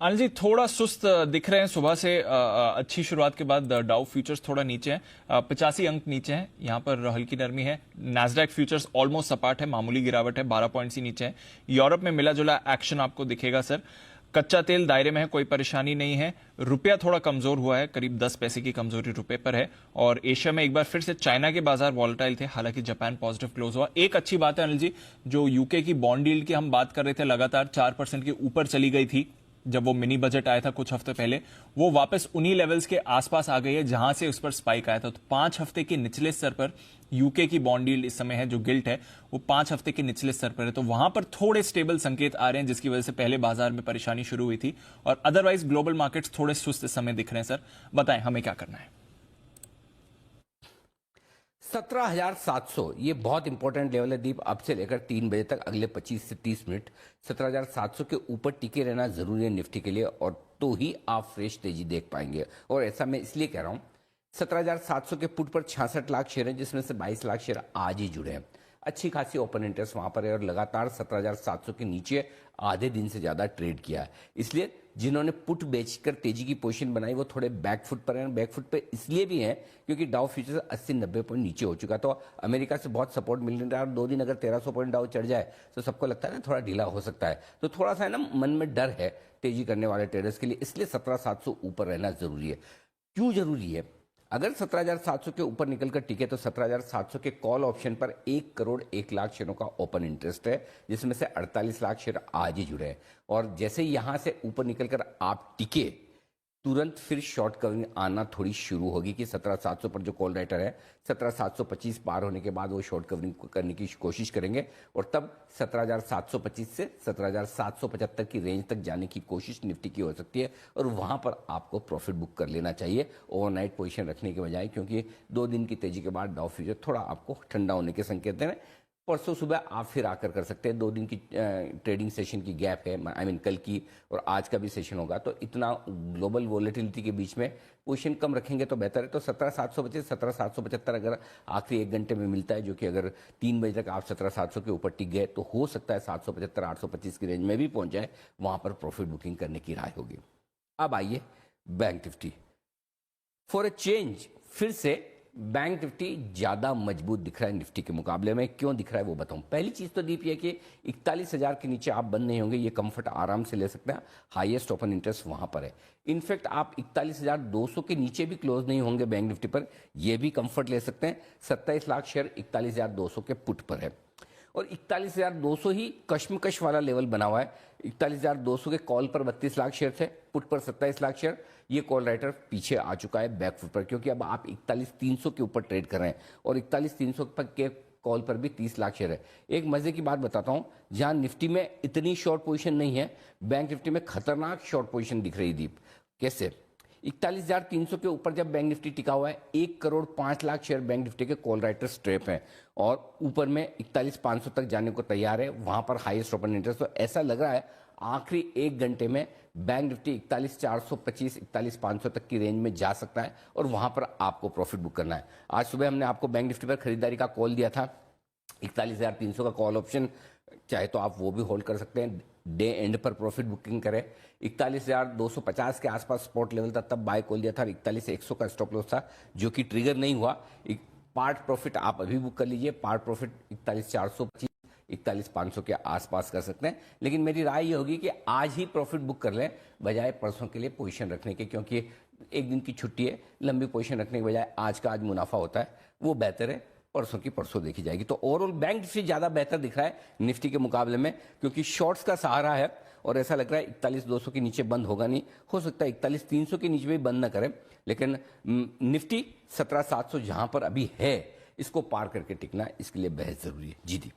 अनिल जी थोड़ा सुस्त दिख रहे हैं सुबह से। अच्छी शुरुआत के बाद डाउ फ्यूचर्स थोड़ा नीचे हैं, 85 अंक नीचे हैं। यहां पर हल्की नरमी है। नैस्डैक फ्यूचर्स ऑलमोस्ट सपाट है, मामूली गिरावट है, 12 पॉइंट्स ही नीचे है। यूरोप में मिला जुला एक्शन आपको दिखेगा सर। कच्चा तेल दायरे में है, कोई परेशानी नहीं है। रुपया थोड़ा कमजोर हुआ है, करीब 10 पैसे की कमजोरी रुपए पर है। और एशिया में एक बार फिर से चाइना के बाजार वॉलेटाइल थे, हालांकि जापान पॉजिटिव क्लोज हुआ। एक अच्छी बात है अनिल जी, जो यूके की बॉन्ड यील्ड की हम बात कर रहे थे, लगातार 4% के ऊपर चली गई थी जब वो मिनी बजट आया था कुछ हफ्ते पहले, वो वापस उन्हीं लेवल्स के आसपास आ गई है जहां से उस पर स्पाइक आया था। तो 5 हफ्ते के निचले स्तर पर यूके की बॉन्ड यील्ड इस समय है, जो गिल्ट है वो 5 हफ्ते के निचले स्तर पर है। तो वहां पर थोड़े स्टेबल संकेत आ रहे हैं, जिसकी वजह से पहले बाजार में परेशानी शुरू हुई थी। और अदरवाइज ग्लोबल मार्केट्स थोड़े सुस्त इस समय दिख रहे हैं। सर बताएं हमें क्या करना है। 17,700 ये बहुत इंपॉर्टेंट लेवल है दीप। अब से लेकर 3 बजे तक अगले 25 से 30 मिनट 17,700 के ऊपर टिके रहना जरूरी है निफ्टी के लिए, और तो ही आप फ्रेश तेजी देख पाएंगे। और ऐसा मैं इसलिए कह रहा हूं, 17,700 के पुट पर 66 लाख शेयर हैं, जिसमें से 22 लाख शेयर आज ही जुड़े हैं। अच्छी खासी ओपन इंटरेस्ट वहां पर है और लगातार 17,700 के नीचे आधे दिन से ज्यादा ट्रेड किया है। इसलिए जिन्होंने पुट बेचकर तेजी की पोजीशन बनाई वो थोड़े बैकफुट पर हैं। बैकफुट पे इसलिए भी हैं क्योंकि डाउ फ्यूचर्स 80-90 पॉइंट नीचे हो चुका। तो अमेरिका से बहुत सपोर्ट मिल रहा है और 2 दिन अगर 1300 पॉइंट डाउ चढ़ जाए तो सबको लगता है ना थोड़ा ढीला हो सकता है। तो थोड़ा सा है ना मन में डर है तेजी करने वाले ट्रेडर्स के लिए, इसलिए 17,700 ऊपर रहना जरूरी है। क्यों जरूरी है? अगर 17,700 के ऊपर निकलकर टिके तो 17,700 के कॉल ऑप्शन पर 1 करोड़ 1 लाख शेयरों का ओपन इंटरेस्ट है, जिसमें से 48 लाख शेयर आज ही जुड़े हैं। और जैसे ही यहां से ऊपर निकलकर आप टिके, तुरंत फिर शॉर्ट कवरिंग आना थोड़ी शुरू होगी कि 17,700 पर जो कॉल राइटर है 17,725 पार होने के बाद वो शॉर्ट कवरिंग करने की कोशिश करेंगे, और तब 17,725 से 17,775 की रेंज तक जाने की कोशिश निफ्टी की हो सकती है। और वहां पर आपको प्रॉफिट बुक कर लेना चाहिए ओवरनाइट पोजीशन रखने के बजाय, क्योंकि 2 दिन की तेजी के बाद डाउ फ्यूचर थोड़ा आपको ठंडा होने के संकेत हैं। परसों सुबह आप फिर आकर कर सकते हैं। 2 दिन की ट्रेडिंग सेशन की गैप है, कल की और आज का भी सेशन होगा, तो इतना ग्लोबल वोलेटिलिटी के बीच में पोजीशन कम रखेंगे तो बेहतर है। तो 17,725 17,775 अगर आखिरी 1 घंटे में मिलता है, जो कि अगर 3 बजे तक आप 17,700 के ऊपर टिक गए तो हो सकता है 775 825 की रेंज में भी पहुंच जाए, वहां पर प्रॉफिट बुकिंग करने की राय होगी। अब आइए bank Nifty. For a change फिर से बैंक निफ्टी ज्यादा मजबूत दिख रहा है निफ्टी के मुकाबले में। क्यों दिख रहा है वो बताऊं। पहली चीज तो दीप ये कि 41,000 के नीचे आप बंद नहीं होंगे, ये कंफर्ट आराम से ले सकते हैं। हाईएस्ट ओपन इंटरेस्ट वहां पर है। इनफैक्ट आप 41,200 के नीचे भी क्लोज नहीं होंगे बैंक निफ्टी पर, यह भी कंफर्ट ले सकते हैं। 27 लाख शेयर 41,200 के पुट पर है और 41,200 ही कश्मकश वाला लेवल बना हुआ है। 41,200 के कॉल पर 32 लाख शेयर थे, पुट पर 27 लाख शेयर। ये कॉल राइटर पीछे आ चुका है बैकफुट पर, क्योंकि अब आप 41,300 के ऊपर ट्रेड कर रहे हैं और 41,300 के कॉल पर भी 30 लाख शेयर है। एक मजे की बात बताता हूं, जहां निफ्टी में इतनी शॉर्ट पोजीशन नहीं है, बैंक निफ्टी में खतरनाक शॉर्ट पोजीशन दिख रही दीप। कैसे? 41,300 के ऊपर जब बैंक निफ्टी टिका हुआ है, 1 crore 5 lakh share bank Nifty के कॉल राइटर स्ट्रेप हैं और ऊपर में 41,500 तक जाने को तैयार है, वहां पर हाईएस्ट ओपन इंटरेस्ट। तो ऐसा लग रहा है आखिरी 1 घंटे में बैंक निफ्टी 41,425 41,500 तक की रेंज में जा सकता है और वहां पर आपको प्रॉफिट बुक करना है। आज सुबह हमने आपको बैंक निफ्टी पर खरीदारी का कॉल दिया था, 41,300 का कॉल ऑप्शन, चाहे तो आप वो भी होल्ड कर सकते हैं, डे एंड पर प्रॉफिट बुकिंग करें। 41,250 के आसपास स्पॉट लेवल था, तब बाय कॉल दिया था। 41,100 का स्टॉप लॉस था जो कि ट्रिगर नहीं हुआ। पार्ट प्रॉफिट आप अभी बुक कर लीजिए। पार्ट प्रॉफिट 41,425 41,500 के आसपास कर सकते हैं, लेकिन मेरी राय ये होगी कि आज ही प्रॉफिट बुक कर लें बजाय परसों के लिए पोजीशन रखने के, क्योंकि 1 दिन की छुट्टी है। लंबी पोजीशन रखने के बजाय आज का आज मुनाफा होता है, वो बेहतर है। परसों की परसों देखी जाएगी। तो ओवरऑल बैंक निफ्टी ज्यादा बेहतर दिख रहा है निफ्टी के मुकाबले में, क्योंकि शॉर्ट्स का सहारा है और ऐसा लग रहा है 41,200 के नीचे बंद होगा नहीं। हो सकता है 41,300 के नीचे भी बंद ना करे, लेकिन निफ्टी 17,700 जहां पर अभी है, इसको पार करके टिकना इसके लिए बेहद जरूरी है। जी दी।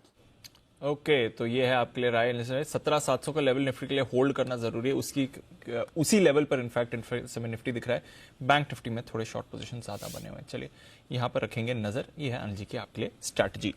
ओके तो ये है आपके लिए राय। 17,700 का लेवल निफ्टी के लिए होल्ड करना जरूरी है। उसी लेवल पर इनफैक्ट समय निफ्टी दिख रहा है। बैंक निफ्टी में थोड़े शॉर्ट पोजीशन ज्यादा बने हुए हैं। चलिए यहां पर रखेंगे नजर। ये है अनिल जी की आपके लिए स्ट्रैटेजी।